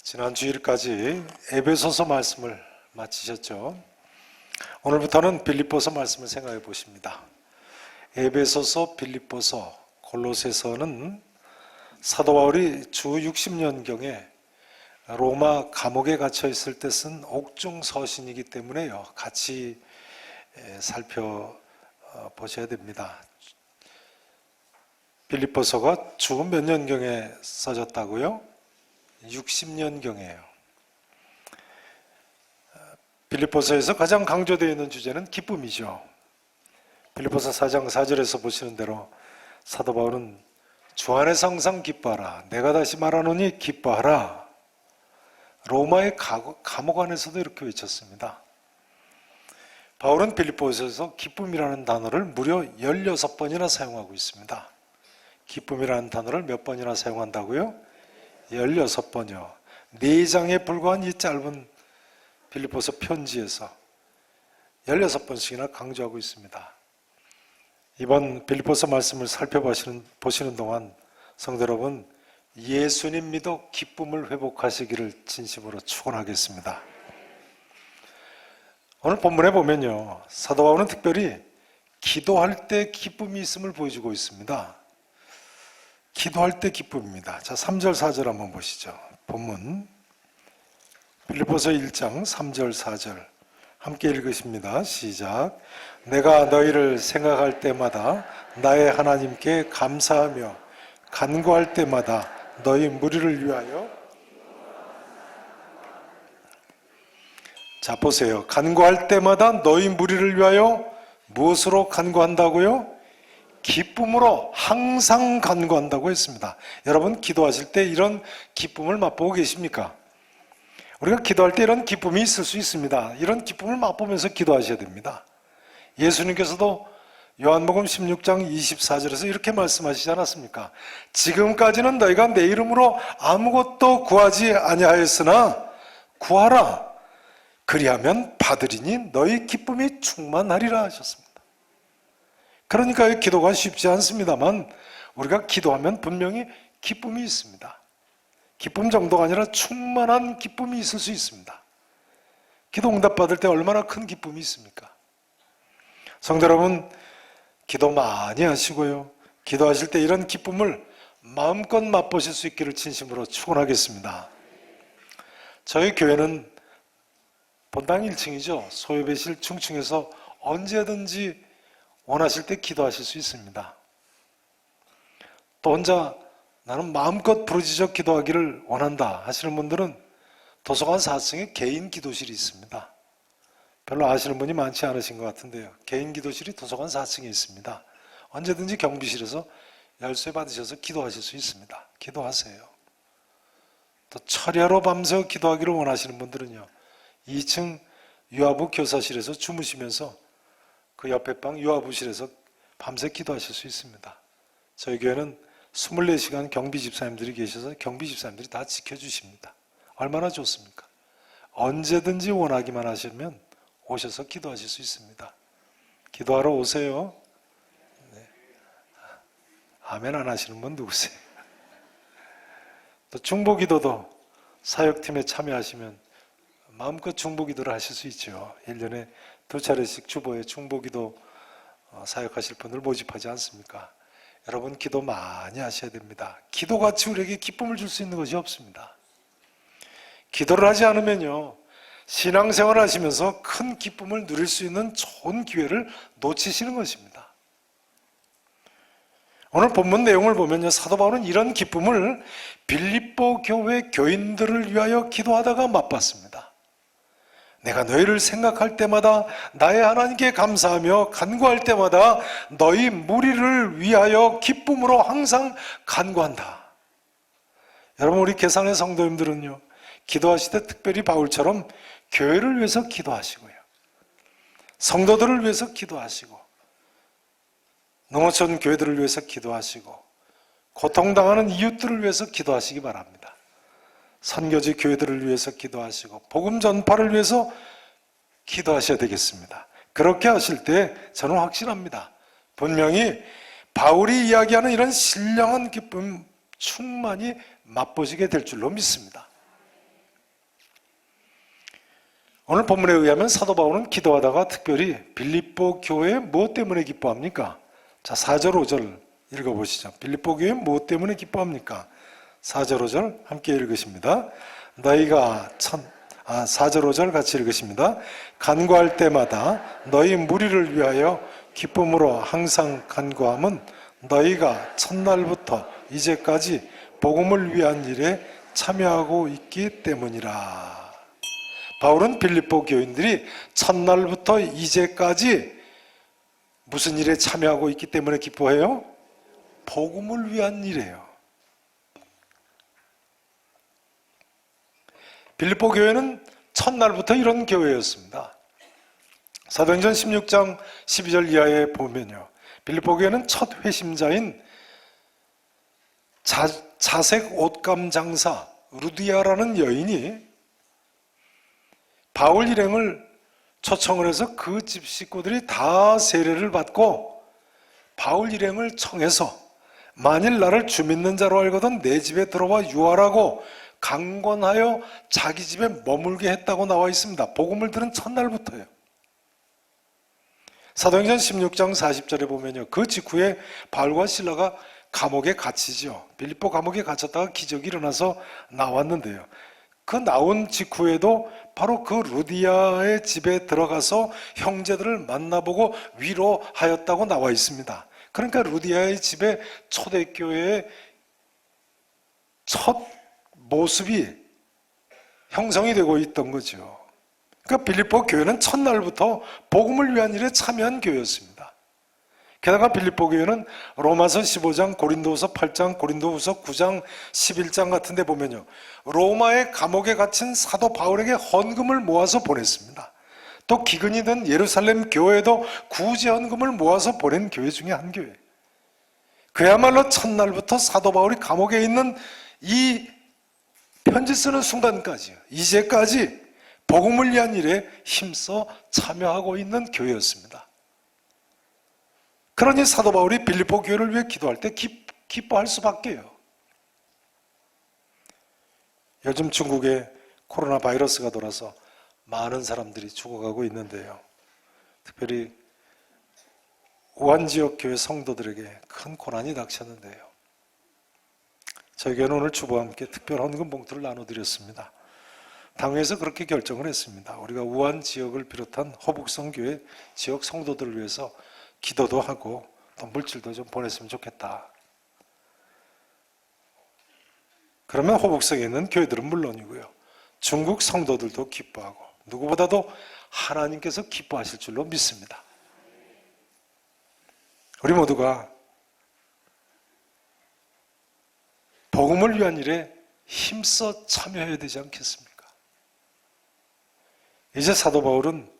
지난 주일까지 에베소서 말씀을 마치셨죠. 오늘부터는 빌립보서 말씀을 생각해 보십니다. 에베소서, 빌립보서, 골로새서는 사도 바울이 주 60년경에 로마 감옥에 갇혀 있을 때 쓴 옥중 서신이기 때문에요. 같이 살펴보셔야 됩니다. 빌립보서가 주 몇 년경에 써졌다고요? 60년경이에요. 빌립보서에서 가장 강조되어 있는 주제는 기쁨이죠. 빌립보서 4장 4절에서 보시는 대로 사도 바울은 주 안에서 항상 기뻐하라. 내가 다시 말하노니 기뻐하라. 로마의 감옥 안에서도 이렇게 외쳤습니다. 바울은 빌립보서에서 기쁨이라는 단어를 무려 16번이나 사용하고 있습니다. 기쁨이라는 단어를 몇 번이나 사용한다고요? 16번이요. 4장에 불과한 이 짧은 빌립보서 편지에서 16번씩이나 강조하고 있습니다. 이번 빌립보서 말씀을 살펴보시는 동안 성도 여러분, 예수님 믿어 기쁨을 회복하시기를 진심으로 축원하겠습니다. 오늘 본문에 보면요, 사도 바울은 특별히 기도할 때 기쁨이 있음을 보여주고 있습니다. 기도할 때 기쁨입니다. 자, 3절 4절 한번 보시죠. 본문 빌립보서 1장 3절 4절 함께 읽으십니다. 시작. 내가 너희를 생각할 때마다 나의 하나님께 감사하며 간구할 때마다 너희 무리를 위하여. 자, 보세요. 간구할 때마다 너희 무리를 위하여 무엇으로 간구한다고요? 기쁨으로 항상 간구한다고 했습니다. 여러분, 기도하실 때 이런 기쁨을 맛보고 계십니까? 우리가 기도할 때 이런 기쁨이 있을 수 있습니다. 이런 기쁨을 맛보면서 기도하셔야 됩니다. 예수님께서도 요한복음 16장 24절에서 이렇게 말씀하시지 않았습니까? 지금까지는 너희가 내 이름으로 아무것도 구하지 아니하였으나 구하라. 그리하면 받으리니 너희 기쁨이 충만하리라 하셨습니다. 그러니까 기도가 쉽지 않습니다만 우리가 기도하면 분명히 기쁨이 있습니다. 기쁨 정도가 아니라 충만한 기쁨이 있을 수 있습니다. 기도 응답받을 때 얼마나 큰 기쁨이 있습니까? 성도 여러분, 기도 많이 하시고요, 기도하실 때 이런 기쁨을 마음껏 맛보실 수 있기를 진심으로 축원하겠습니다. 저희 교회는 본당 1층이죠. 소예배실 중층에서 언제든지 원하실 때 기도하실 수 있습니다. 또 혼자 나는 마음껏 부르짖어 기도하기를 원한다 하시는 분들은 도서관 4층에 개인 기도실이 있습니다. 별로 아시는 분이 많지 않으신 것 같은데요. 개인 기도실이 도서관 4층에 있습니다. 언제든지 경비실에서 열쇠 받으셔서 기도하실 수 있습니다. 기도하세요. 또 철야로 밤새 기도하기를 원하시는 분들은요, 2층 유아부 교사실에서 주무시면서 그 옆에 방 유아부실에서 밤새 기도하실 수 있습니다. 저희 교회는 24시간 경비 집사님들이 계셔서 경비 집사님들이 다 지켜주십니다. 얼마나 좋습니까? 언제든지 원하기만 하시면 오셔서 기도하실 수 있습니다. 기도하러 오세요. 네. 아멘 안 하시는 분 누구세요? 또 중보기도도 사역팀에 참여하시면 마음껏 중보기도를 하실 수 있죠. 1년에 2차례씩 주보에 중보기도 사역하실 분들 모집하지 않습니까? 여러분, 기도 많이 하셔야 됩니다. 기도같이 우리에게 기쁨을 줄 수 있는 것이 없습니다. 기도를 하지 않으면요, 신앙생활을 하시면서 큰 기쁨을 누릴 수 있는 좋은 기회를 놓치시는 것입니다. 오늘 본문 내용을 보면요, 사도 바울은 이런 기쁨을 빌립보 교회 교인들을 위하여 기도하다가 맛봤습니다. 내가 너희를 생각할 때마다 나의 하나님께 감사하며 간구할 때마다 너희 무리를 위하여 기쁨으로 항상 간구한다. 여러분, 우리 계산의 성도님들은요, 기도하실 때 특별히 바울처럼 교회를 위해서 기도하시고요, 성도들을 위해서 기도하시고, 넘어진 교회들을 위해서 기도하시고, 고통당하는 이웃들을 위해서 기도하시기 바랍니다. 선교지 교회들을 위해서 기도하시고 복음 전파를 위해서 기도하셔야 되겠습니다. 그렇게 하실 때 저는 확신합니다. 분명히 바울이 이야기하는 이런 신령한 기쁨 충만히 맛보시게 될 줄로 믿습니다. 오늘 본문에 의하면 사도 바울은 기도하다가 특별히 빌립보 교회에 무엇 때문에 기뻐합니까? 자, 4절 5절 읽어보시죠. 빌립보 교회에 무엇 때문에 기뻐합니까? 4절 5절 함께 읽으십니다. 너희가 4절 5절 같이 읽으십니다. 간구할 때마다 너희 무리를 위하여 기쁨으로 항상 간구함은 너희가 첫날부터 이제까지 복음을 위한 일에 참여하고 있기 때문이라. 바울은 빌립보 교인들이 첫날부터 이제까지 무슨 일에 참여하고 있기 때문에 기뻐해요? 복음을 위한 일이에요. 빌립보 교회는 첫날부터 이런 교회였습니다. 사도행전 16장 12절 이하에 보면요, 빌립보 교회는 첫 회심자인 자색 옷감 장사 루디아라는 여인이 바울 일행을 초청을 해서 그 집 식구들이 다 세례를 받고 바울 일행을 청해서 만일 나를 주 믿는 자로 알거든 내 집에 들어와 유하라고 강권하여 자기 집에 머물게 했다고 나와 있습니다. 복음을 들은 첫날부터요. 사도행전 16장 40절에 보면요, 그 직후에 바울과 실라가 감옥에 갇히죠. 빌립보 감옥에 갇혔다가 기적이 일어나서 나왔는데요, 그 나온 직후에도 바로 그 루디아의 집에 들어가서 형제들을 만나보고 위로하였다고 나와 있습니다. 그러니까 루디아의 집에 초대교회의 첫 모습이 형성이 되고 있던 거죠. 그러니까 빌립보 교회는 첫날부터 복음을 위한 일에 참여한 교회였습니다. 게다가 빌립보 교회는 로마서 15장, 고린도후서 8장, 고린도후서 9장, 11장 같은 데 보면요, 로마의 감옥에 갇힌 사도 바울에게 헌금을 모아서 보냈습니다. 또 기근이 든 예루살렘 교회도 구제 헌금을 모아서 보낸 교회 중에 한 교회. 그야말로 첫날부터 사도 바울이 감옥에 있는 이 편지 쓰는 순간까지요, 이제까지 복음을 위한 일에 힘써 참여하고 있는 교회였습니다. 그러니 사도 바울이 빌립보 교회를 위해 기도할 때 기뻐할 수밖에요. 요즘 중국에 코로나 바이러스가 돌아서 많은 사람들이 죽어가고 있는데요, 특별히 우한 지역 교회 성도들에게 큰 고난이 닥쳤는데요, 저희 교회는 오늘 주보와 함께 특별 헌금 봉투를 나눠드렸습니다. 당회에서 그렇게 결정을 했습니다. 우리가 우한 지역을 비롯한 허북성 교회 지역 성도들을 위해서 기도도 하고 또 물질도 좀 보냈으면 좋겠다. 그러면 호북성에 있는 교회들은 물론이고요, 중국 성도들도 기뻐하고 누구보다도 하나님께서 기뻐하실 줄로 믿습니다. 우리 모두가 복음을 위한 일에 힘써 참여해야 되지 않겠습니까? 이제 사도 바울은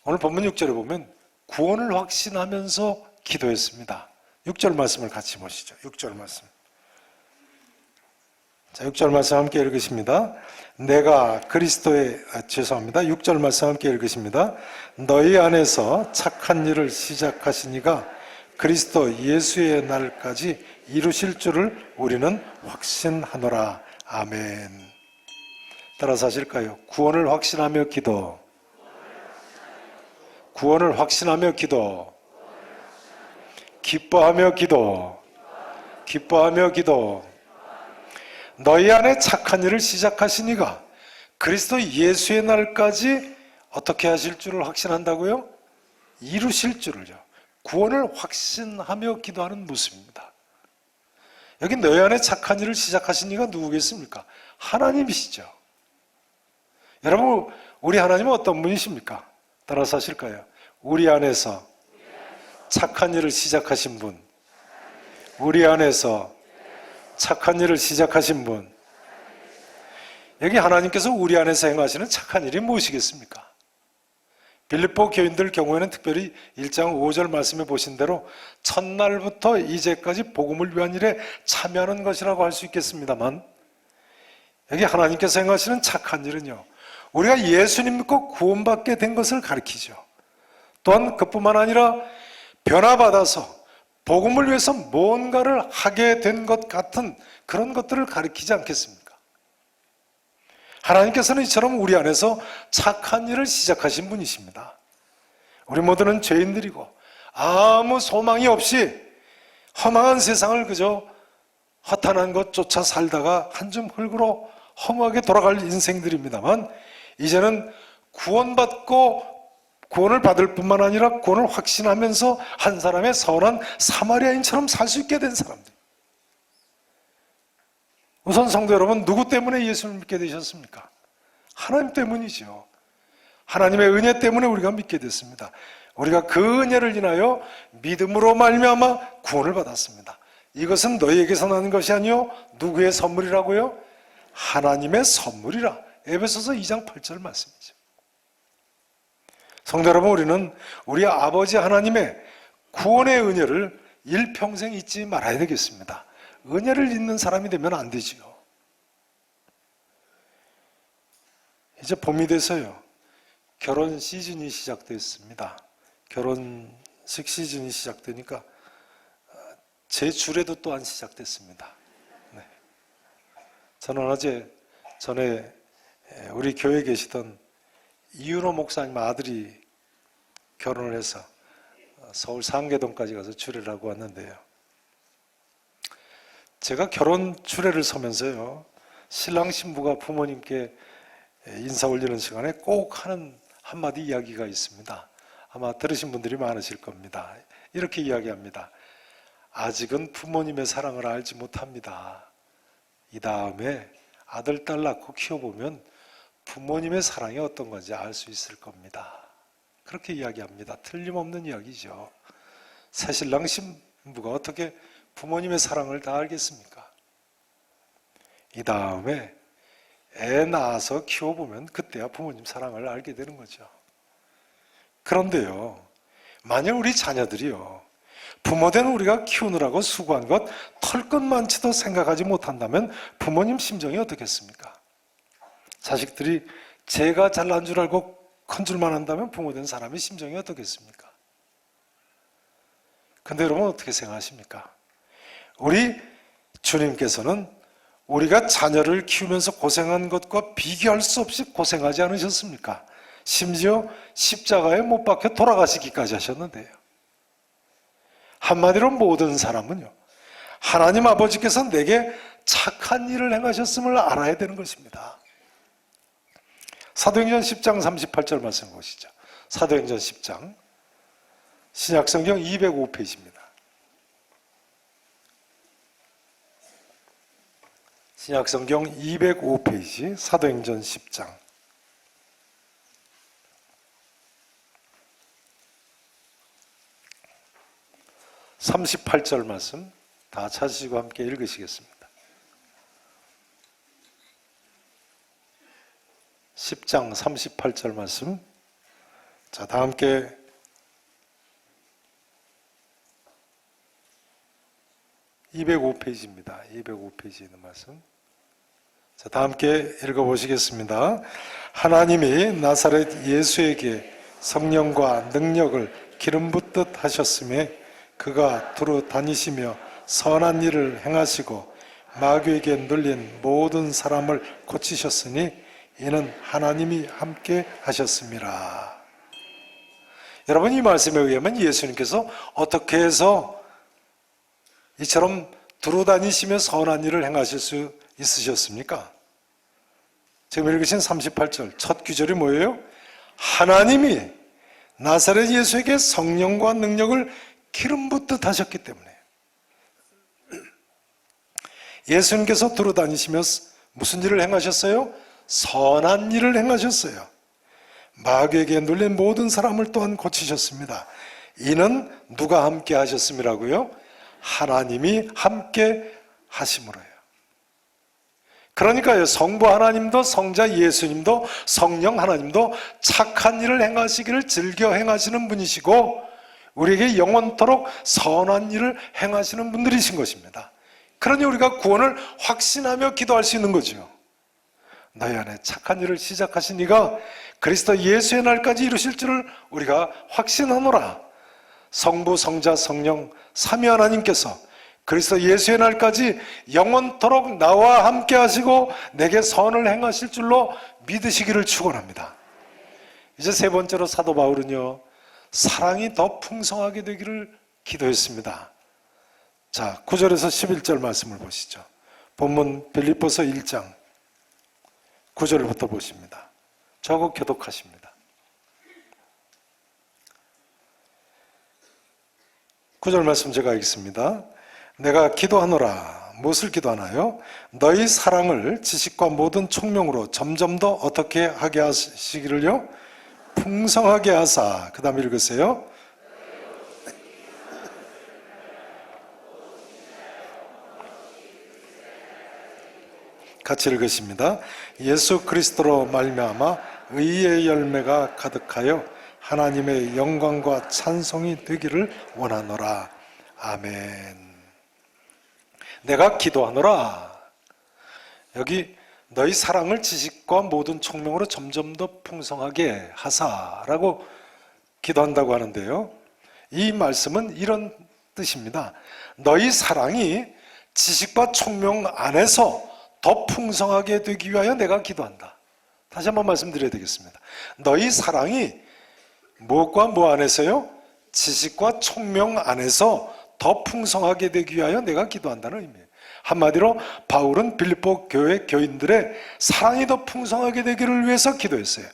오늘 본문 6절에 보면 구원을 확신하면서 기도했습니다. 6절 말씀을 같이 보시죠. 6절 말씀. 자, 6절 말씀 함께 읽으십니다. 내가 그리스도의, 죄송합니다. 6절 말씀 함께 읽으십니다. 너희 안에서 착한 일을 시작하신 이가 그리스도 예수의 날까지 이루실 줄을 우리는 확신하노라. 아멘. 따라서 하실까요? 구원을 확신하며 기도. 구원을 확신하며 기도. 기뻐하며 기도. 기뻐하며 기도. 너희 안에 착한 일을 시작하신 이가 그리스도 예수의 날까지 어떻게 하실 줄을 확신한다고요? 이루실 줄을요. 구원을 확신하며 기도하는 모습입니다. 여기 너희 안에 착한 일을 시작하신 이가 누구겠습니까? 하나님이시죠. 여러분, 우리 하나님은 어떤 분이십니까? 따라서 하실까요? 우리 안에서 착한 일을 시작하신 분, 우리 안에서 착한 일을 시작하신 분. 여기 하나님께서 우리 안에서 행하시는 착한 일이 무엇이겠습니까? 빌립보 교인들 경우에는 특별히 1장 5절 말씀에 보신 대로 첫날부터 이제까지 복음을 위한 일에 참여하는 것이라고 할 수 있겠습니다만, 여기 하나님께서 행하시는 착한 일은요, 우리가 예수님 믿고 구원받게 된 것을 가리키죠. 또한 그뿐만 아니라 변화받아서 복음을 위해서 뭔가를 하게 된 것 같은 그런 것들을 가리키지 않겠습니까? 하나님께서는 이처럼 우리 안에서 착한 일을 시작하신 분이십니다. 우리 모두는 죄인들이고 아무 소망이 없이 허망한 세상을 그저 허탄한 것조차 살다가 한 줌 흙으로 허무하게 돌아갈 인생들입니다만, 이제는 구원받고 구원을 받을 뿐만 아니라 구원을 확신하면서 한 사람의 선한 사마리아인처럼 살 수 있게 된 사람들. 우선 성도 여러분, 누구 때문에 예수를 믿게 되셨습니까? 하나님 때문이죠. 하나님의 은혜 때문에 우리가 믿게 됐습니다. 우리가 그 은혜를 인하여 믿음으로 말미암아 구원을 받았습니다. 이것은 너희에게서 나는 것이 아니요 누구의 선물이라고요? 하나님의 선물이라. 에베소서 2장 8절 말씀이죠. 성도 여러분, 우리는 우리 아버지 하나님의 구원의 은혜를 일평생 잊지 말아야 되겠습니다. 은혜를 잊는 사람이 되면 안 되지요. 이제 봄이 돼서요, 결혼 시즌이 시작됐습니다. 결혼식 시즌이 시작되니까 제 주례도 또한 시작됐습니다. 네. 저는 어제 전에 우리 교회에 계시던 이윤호 목사님 아들이 결혼을 해서 서울 상계동까지 가서 주례를 하고 왔는데요, 제가 결혼 주례를 서면서요, 신랑 신부가 부모님께 인사 올리는 시간에 꼭 하는 한마디 이야기가 있습니다. 아마 들으신 분들이 많으실 겁니다. 이렇게 이야기합니다. 아직은 부모님의 사랑을 알지 못합니다. 이 다음에 아들, 딸 낳고 키워보면 부모님의 사랑이 어떤 건지 알 수 있을 겁니다. 그렇게 이야기합니다. 틀림없는 이야기죠. 새신랑 신부가 어떻게 부모님의 사랑을 다 알겠습니까? 이 다음에 애 낳아서 키워보면 그때야 부모님 사랑을 알게 되는 거죠. 그런데요, 만약 우리 자녀들이요, 부모된 우리가 키우느라고 수고한 것 털끝만치도 생각하지 못한다면 부모님 심정이 어떻겠습니까? 자식들이 제가 잘난 줄 알고 큰 줄만 한다면 부모된 사람의 심정이 어떻겠습니까? 근데 여러분, 어떻게 생각하십니까? 우리 주님께서는 우리가 자녀를 키우면서 고생한 것과 비교할 수 없이 고생하지 않으셨습니까? 심지어 십자가에 못 박혀 돌아가시기까지 하셨는데요. 한마디로 모든 사람은요, 하나님 아버지께서 내게 착한 일을 행하셨음을 알아야 되는 것입니다. 사도행전 10장 38절 말씀 보시죠. 사도행전 10장, 신약성경 205페이지입니다. 신약성경 205페이지, 사도행전 10장. (38절) 말씀 다 찾으시고 함께 읽으시겠습니다. 10장 38절 말씀. 자, 다 함께 (205페이지입니다) 205페이지에 있는 말씀. 자, 다 함께 읽어보시겠습니다. 하나님이 나사렛 예수에게 성령과 능력을 기름 붓듯 하셨음에 그가 두루 다니시며 선한 일을 행하시고 마귀에게 눌린 모든 사람을 고치셨으니 이는 하나님이 함께 하셨습니다. 여러분, 이 말씀에 의하면 예수님께서 어떻게 해서 이처럼 두루 다니시며 선한 일을 행하실 수 있으셨습니까? 지금 읽으신 38절 첫 구절이 뭐예요? 하나님이 나사렛 예수에게 성령과 능력을 기름 붓듯 하셨기 때문에. 예수님께서 두루 다니시며 무슨 일을 행하셨어요? 선한 일을 행하셨어요. 마귀에게 눌린 모든 사람을 또한 고치셨습니다. 이는 누가 함께 하셨음이라고요? 하나님이 함께 하심으로요. 그러니까요, 성부 하나님도 성자 예수님도 성령 하나님도 착한 일을 행하시기를 즐겨 행하시는 분이시고 우리에게 영원토록 선한 일을 행하시는 분들이신 것입니다. 그러니 우리가 구원을 확신하며 기도할 수 있는 거죠. 너희 안에 착한 일을 시작하신 이가 그리스도 예수의 날까지 이루실 줄을 우리가 확신하노라. 성부, 성자, 성령 삼위 하나님께서 그리스도 예수의 날까지 영원토록 나와 함께 하시고 내게 선을 행하실 줄로 믿으시기를 축원합니다. 이제 세 번째로 사도 바울은요, 사랑이 더 풍성하게 되기를 기도했습니다. 자, 9절에서 11절 말씀을 보시죠. 본문 빌립보서 1장 9절부터 보십니다. 저거 교독하십니다. 9절 말씀 제가 읽습니다. 내가 기도하노라. 무엇을 기도하나요? 너희 사랑을 지식과 모든 총명으로 점점 더 어떻게 하게 하시기를요? 풍성하게 하사. 그 다음 읽으세요. 같이 읽으십니다. 예수 그리스도로 말미암아 의의 열매가 가득하여 하나님의 영광과 찬송이 되기를 원하노라. 아멘. 내가 기도하노라. 여기 너희 사랑을 지식과 모든 총명으로 점점 더 풍성하게 하사라고 기도한다고 하는데요, 이 말씀은 이런 뜻입니다. 너희 사랑이 지식과 총명 안에서 더 풍성하게 되기 위하여 내가 기도한다. 다시 한번 말씀드려야 되겠습니다. 너희 사랑이 무엇과 뭐 안에서요? 지식과 총명 안에서 더 풍성하게 되기 위하여 내가 기도한다는 의미예요. 한마디로 바울은 빌립보 교회 교인들의 사랑이 더 풍성하게 되기를 위해서 기도했어요.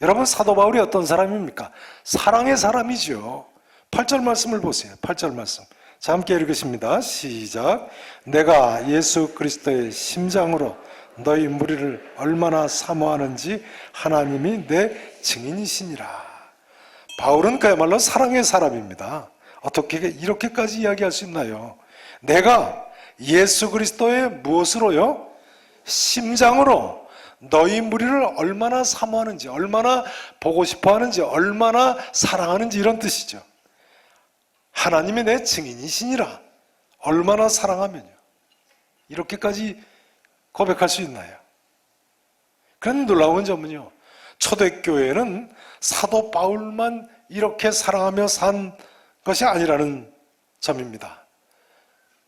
여러분, 사도 바울이 어떤 사람입니까? 사랑의 사람이죠. 8절 말씀을 보세요. 8절 말씀. 자, 함께 읽으십니다. 시작. 내가 예수 그리스도의 심장으로 너희 무리를 얼마나 사모하는지 하나님이 내 증인이시니라. 바울은 그야말로 사랑의 사람입니다. 어떻게 이렇게까지 이야기할 수 있나요? 내가 예수 그리스도의 무엇으로요? 심장으로 너희 무리를 얼마나 사모하는지, 얼마나 보고 싶어 하는지, 얼마나 사랑하는지, 이런 뜻이죠. 하나님이 내 증인이시니라. 얼마나 사랑하면요. 이렇게까지 고백할 수 있나요? 그런 놀라운 점은요, 초대교회는 사도 바울만 이렇게 사랑하며 산 것이 아니라는 점입니다.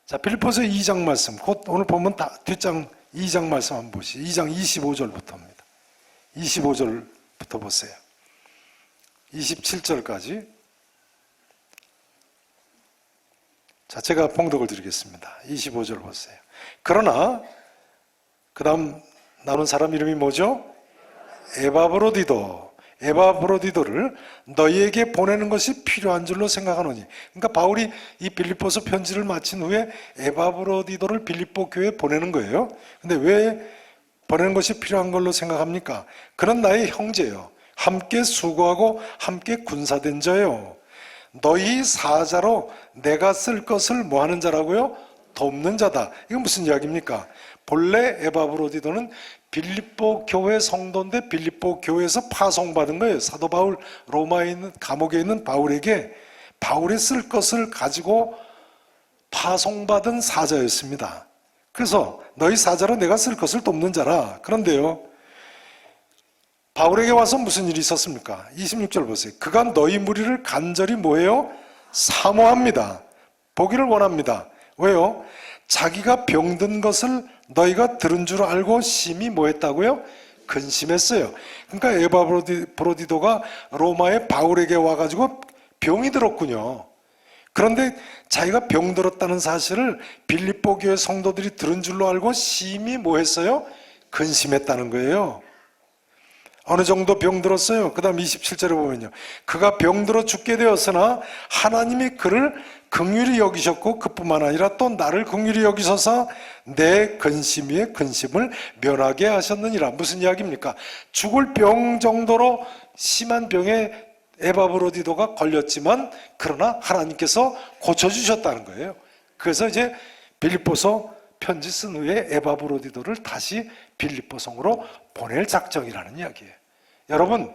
자, 빌립보서 2장 말씀, 곧 오늘 보면 뒷장 2장 말씀 한번 보시죠. 2장 25절부터입니다. 25절부터 보세요. 27절까지. 자, 제가 봉독을 드리겠습니다. 25절 보세요. 그러나 그 다음 나눈 사람 이름이 뭐죠? 에바브로디도를 너희에게 보내는 것이 필요한 줄로 생각하노니. 그러니까 바울이 이 빌립보서 편지를 마친 후에 에바브로디도를 빌립보 교회에 보내는 거예요. 근데 왜 보내는 것이 필요한 걸로 생각합니까? 그는 나의 형제요, 함께 수고하고 함께 군사된 자요, 너희 사자로 내가 쓸 것을 뭐 하는 자라고요? 돕는 자다. 이건 무슨 이야기입니까? 본래 에바브로디도는 빌립보 교회 성도인데 빌립보 교회에서 파송받은 거예요. 사도 바울, 로마에 있는 감옥에 있는 바울에게 바울이 쓸 것을 가지고 파송받은 사자였습니다. 그래서 너희 사자로 내가 쓸 것을 돕는 자라. 그런데요, 바울에게 와서 무슨 일이 있었습니까? 26절 보세요. 그가 너희 무리를 간절히 뭐해요? 사모합니다. 보기를 원합니다. 왜요? 자기가 병든 것을 너희가 들은 줄 알고 심히 뭐했다고요? 근심했어요. 그러니까 에바브로디도가 로마의 바울에게 와가지고 병이 들었군요. 그런데 자기가 병들었다는 사실을 빌립보 교회 성도들이 들은 줄로 알고 심히 뭐했어요? 근심했다는 거예요. 어느 정도 병들었어요? 그 다음 27절에 보면요, 그가 병들어 죽게 되었으나 하나님이 그를 긍휼히 여기셨고 그뿐만 아니라 또 나를 긍휼히 여기셔서 내 근심 위에 근심을 면하게 하셨느니라. 무슨 이야기입니까? 죽을 병 정도로 심한 병에 에바브로디도가 걸렸지만 그러나 하나님께서 고쳐주셨다는 거예요. 그래서 이제 빌립보서 편지 쓴 후에 에바브로디도를 다시 빌립보성으로 보낼 작정이라는 이야기예요. 여러분,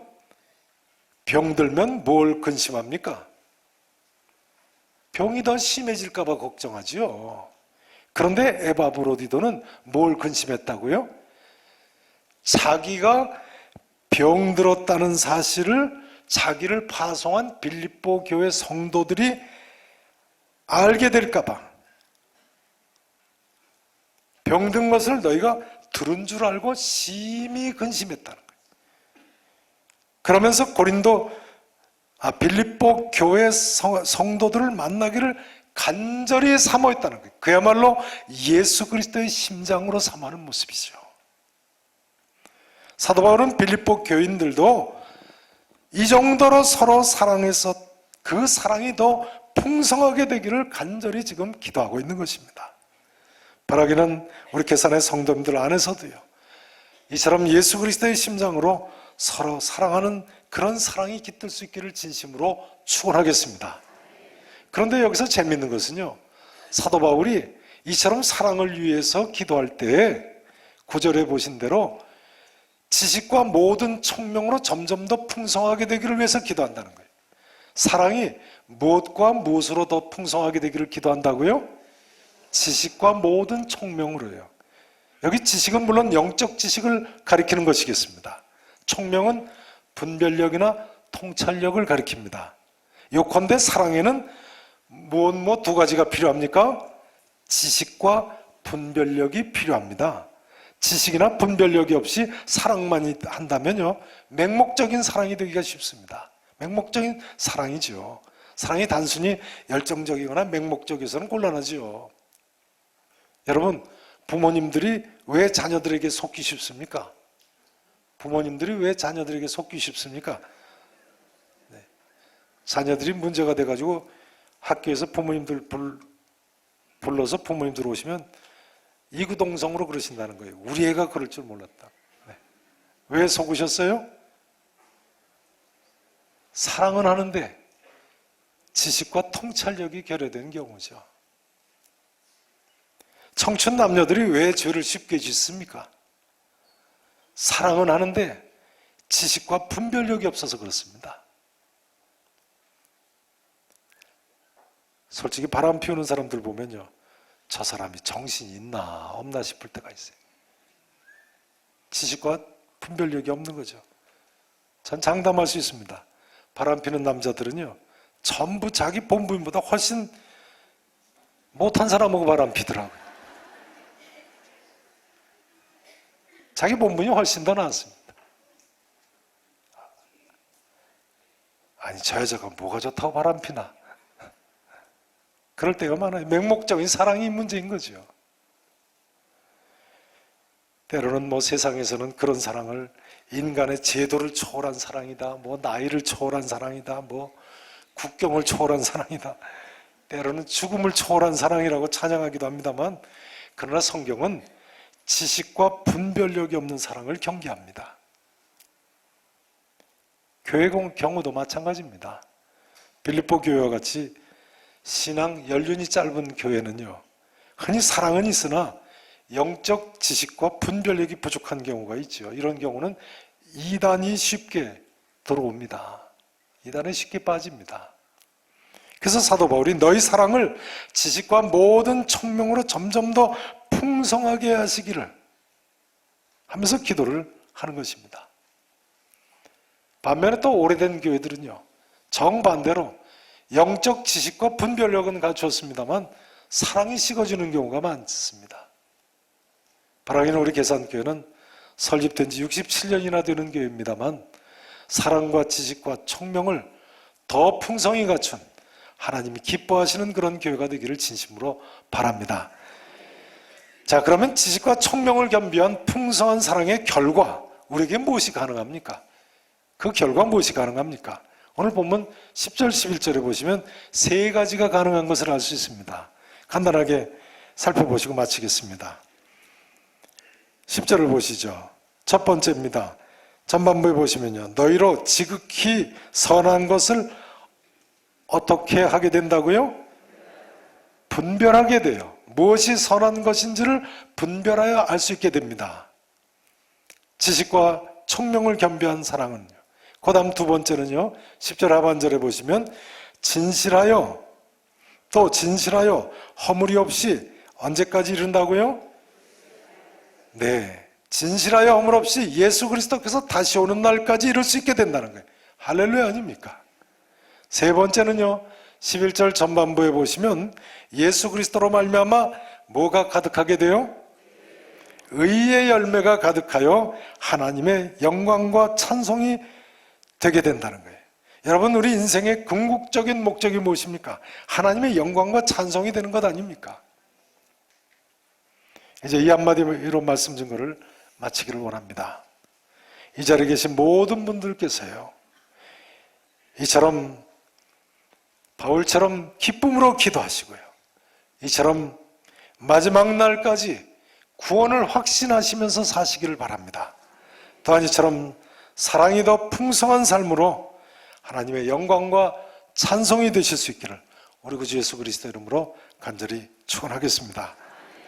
병들면 뭘 근심합니까? 병이 더 심해질까 봐 걱정하지요. 그런데 에바브로디도는 뭘 근심했다고요? 자기가 병들었다는 사실을 자기를 파송한 빌립보 교회 성도들이 알게 될까 봐, 병든 것을 너희가 들은 줄 알고 심히 근심했다는 거예요. 그러면서 빌립보 교회 성도들을 만나기를 간절히 사모했다는 거예요. 그야말로 예수 그리스도의 심장으로 사모하는 모습이죠. 사도 바울은 빌립보 교인들도 이 정도로 서로 사랑해서 그 사랑이 더 풍성하게 되기를 간절히 지금 기도하고 있는 것입니다. 바라기는 우리 계산의 성도님들 안에서도요, 이처럼 예수 그리스도의 심장으로 서로 사랑하는 그런 사랑이 깃들 수 있기를 진심으로 축원하겠습니다. 그런데 여기서 재미있는 것은요, 사도 바울이 이처럼 사랑을 위해서 기도할 때 9절에 보신 대로 지식과 모든 총명으로 점점 더 풍성하게 되기를 위해서 기도한다는 거예요. 사랑이 무엇과 무엇으로 더 풍성하게 되기를 기도한다고요? 지식과 모든 총명으로요. 여기 지식은 물론 영적 지식을 가리키는 것이겠습니다. 총명은 분별력이나 통찰력을 가리킵니다. 요컨대 사랑에는 무엇 두 가지가 필요합니까? 지식과 분별력이 필요합니다. 지식이나 분별력이 없이 사랑만 한다면요, 맹목적인 사랑이 되기가 쉽습니다. 맹목적인 사랑이죠. 사랑이 단순히 열정적이거나 맹목적이어서는 곤란하죠. 여러분, 부모님들이 왜 자녀들에게 속기 쉽습니까? 부모님들이 왜 자녀들에게 속기 쉽습니까? 네. 자녀들이 문제가 돼가지고 학교에서 부모님들 불러서 부모님들 오시면 이구동성으로 그러신다는 거예요. 우리 애가 그럴 줄 몰랐다. 네. 왜 속으셨어요? 사랑은 하는데 지식과 통찰력이 결여된 경우죠. 청춘 남녀들이 왜 죄를 쉽게 짓습니까? 사랑은 하는데 지식과 분별력이 없어서 그렇습니다. 솔직히 바람 피우는 사람들 보면요, 저 사람이 정신이 있나 없나 싶을 때가 있어요. 지식과 분별력이 없는 거죠. 전 장담할 수 있습니다. 바람 피는 남자들은요, 전부 자기 본부인보다 훨씬 못한 사람하고 바람 피더라고요. 자기 본분이 훨씬 더 나았습니다. 아니, 저 여자가 뭐가 좋다고 바람 피나? 그럴 때가 많아요. 맹목적인 사랑이 문제인 거죠. 때로는 세상에서는 그런 사랑을 인간의 제도를 초월한 사랑이다, 나이를 초월한 사랑이다, 국경을 초월한 사랑이다, 때로는 죽음을 초월한 사랑이라고 찬양하기도 합니다만, 그러나 성경은 지식과 분별력이 없는 사랑을 경계합니다. 교회 경우도 마찬가지입니다. 빌립보 교회와 같이 신앙 연륜이 짧은 교회는요, 흔히 사랑은 있으나 영적 지식과 분별력이 부족한 경우가 있죠. 이런 경우는 이단이 쉽게 들어옵니다. 이단에 쉽게 빠집니다. 그래서 사도 바울이 너희 사랑을 지식과 모든 총명으로 점점 더 풍성하게 하시기를 하면서 기도를 하는 것입니다. 반면에 또 오래된 교회들은요, 정반대로 영적 지식과 분별력은 갖추었습니다만 사랑이 식어지는 경우가 많습니다. 바라기는 우리 계산교회는 설립된 지 67년이나 되는 교회입니다만 사랑과 지식과 총명을 더 풍성히 갖춘 하나님이 기뻐하시는 그런 교회가 되기를 진심으로 바랍니다. 자, 그러면 지식과 총명을 겸비한 풍성한 사랑의 결과, 우리에게 무엇이 가능합니까? 그 결과 무엇이 가능합니까? 오늘 본문 10절, 11절에 보시면 세 가지가 가능한 것을 알 수 있습니다. 간단하게 살펴보시고 마치겠습니다. 10절을 보시죠. 첫 번째입니다. 전반부에 보시면요, 너희로 지극히 선한 것을 어떻게 하게 된다고요? 분별하게 돼요. 무엇이 선한 것인지를 분별하여 알 수 있게 됩니다. 지식과 총명을 겸비한 사랑은요. 그 다음 두 번째는요, 10절 하반절에 보시면 진실하여, 또 진실하여 허물이 없이 언제까지 이른다고요? 네, 진실하여 허물 없이 예수 그리스도께서 다시 오는 날까지 이룰 수 있게 된다는 거예요. 할렐루야 아닙니까? 세 번째는요, 11절 전반부에 보시면 예수 그리스도로 말미암아 뭐가 가득하게 돼요? 의의 열매가 가득하여 하나님의 영광과 찬송이 되게 된다는 거예요. 여러분, 우리 인생의 궁극적인 목적이 무엇입니까? 하나님의 영광과 찬송이 되는 것 아닙니까? 이제 이 한마디로 말씀 준 것을 마치기를 원합니다. 이 자리에 계신 모든 분들께서요, 이처럼 바울처럼 기쁨으로 기도하시고요, 이처럼 마지막 날까지 구원을 확신하시면서 사시기를 바랍니다. 또한 이처럼 사랑이 더 풍성한 삶으로 하나님의 영광과 찬송이 되실 수 있기를 우리 구주 예수 그리스도 이름으로 간절히 축원하겠습니다.